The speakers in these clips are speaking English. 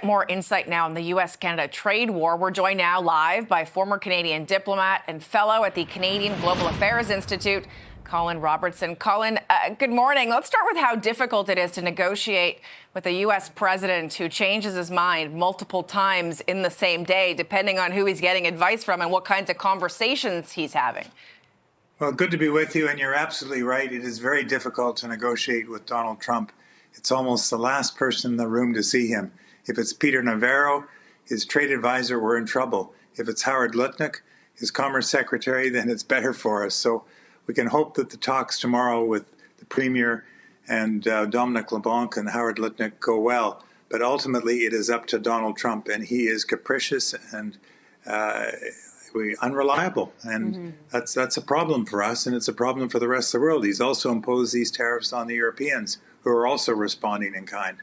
get more insight now on the U.S. Canada trade war. We're joined now live by former Canadian diplomat and fellow at the Canadian Global Affairs Institute, Colin Robertson. Colin, good morning. Let's start with how difficult it is to negotiate with a U.S. president who changes his mind multiple times in the same day, depending on who he's getting advice from and what kinds of conversations he's having. Well, good to be with you, and you're absolutely right. It is very difficult to negotiate with Donald Trump. It's almost the last person in the room to see him. If it's Peter Navarro, his trade advisor, we're in trouble. If it's Howard Lutnick, his Commerce Secretary, then it's better for us. So we can hope that the talks tomorrow with the Premier and Dominic LeBlanc and Howard Lutnick go well. But ultimately, it is up to Donald Trump, and he is capricious and unreliable. And that's a problem for us, and it's a problem for the rest of the world. He's also imposed these tariffs on the Europeans, who are also responding in kind.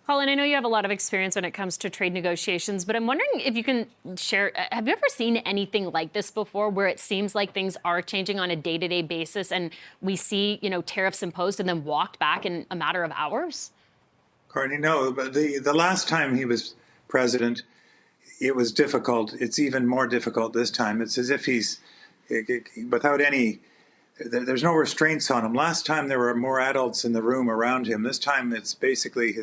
Colin, I know you have a lot of experience when it comes to trade negotiations, but I'm wondering if you can share, have you ever seen anything like this before, where it seems like things are changing on a day-to-day basis and we see, tariffs imposed and then walked back in a matter of hours? Courtney, no, but the last time he was president, it was difficult. It's even more difficult this time. It's as if he's without any... There's no restraints on him. Last time there were more adults in the room around him. This time it's basically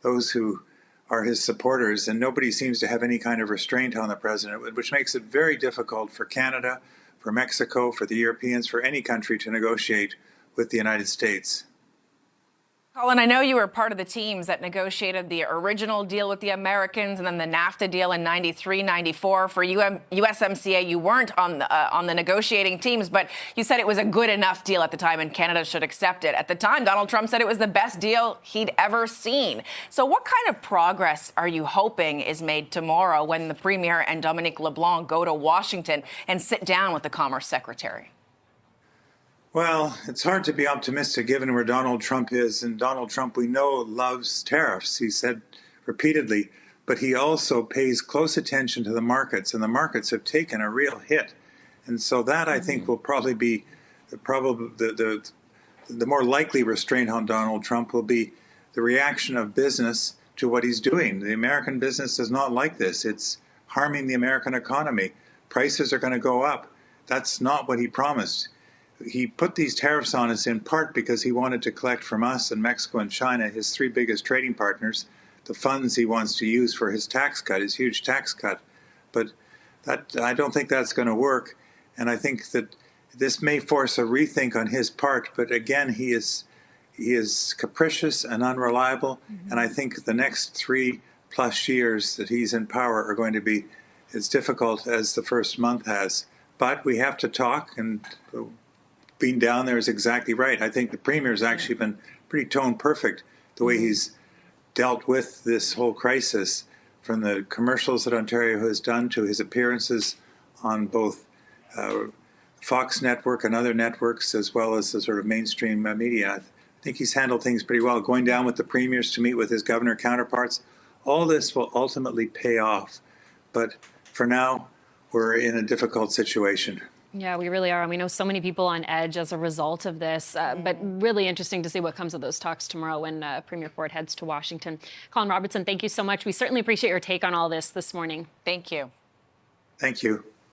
those who are his supporters, and nobody seems to have any kind of restraint on the president, which makes it very difficult for Canada, for Mexico, for the Europeans, for any country to negotiate with the United States. Colin, I know you were part of the teams that negotiated the original deal with the Americans and then the NAFTA deal in 93, 94. For USMCA, you weren't on the negotiating teams, but you said it was a good enough deal at the time and Canada should accept it. At the time, Donald Trump said it was the best deal he'd ever seen. So what kind of progress are you hoping is made tomorrow when the Premier and Dominic LeBlanc go to Washington and sit down with the Commerce Secretary? Well, it's hard to be optimistic given where Donald Trump is. And Donald Trump, we know, loves tariffs, he said repeatedly. But he also pays close attention to the markets, and the markets have taken a real hit. And so that, I think, will probably be the more likely restraint on Donald Trump will be the reaction of business to what he's doing. The American business does not like this. It's harming the American economy. Prices are going to go up. That's not what he promised. He put these tariffs on us in part because he wanted to collect from us and Mexico and China, his three biggest trading partners, the funds he wants to use for his tax cut, his huge tax cut. But I don't think that's going to work. And I think that this may force a rethink on his part. But again, he is capricious and unreliable. And I think the next 3+ years that he's in power are going to be as difficult as the first month has. But we have to talk, and being down there is exactly right. I think the Premier's actually been pretty tone perfect the way he's dealt with this whole crisis, from the commercials that Ontario has done to his appearances on both Fox Network and other networks, as well as the sort of mainstream media. I think he's handled things pretty well. Going down with the premiers to meet with his governor counterparts, all this will ultimately pay off. But for now, we're in a difficult situation. Yeah, we really are. And we know so many people on edge as a result of this. But really interesting to see what comes of those talks tomorrow when Premier Ford heads to Washington. Colin Robertson, thank you so much. We certainly appreciate your take on all this morning. Thank you. Thank you.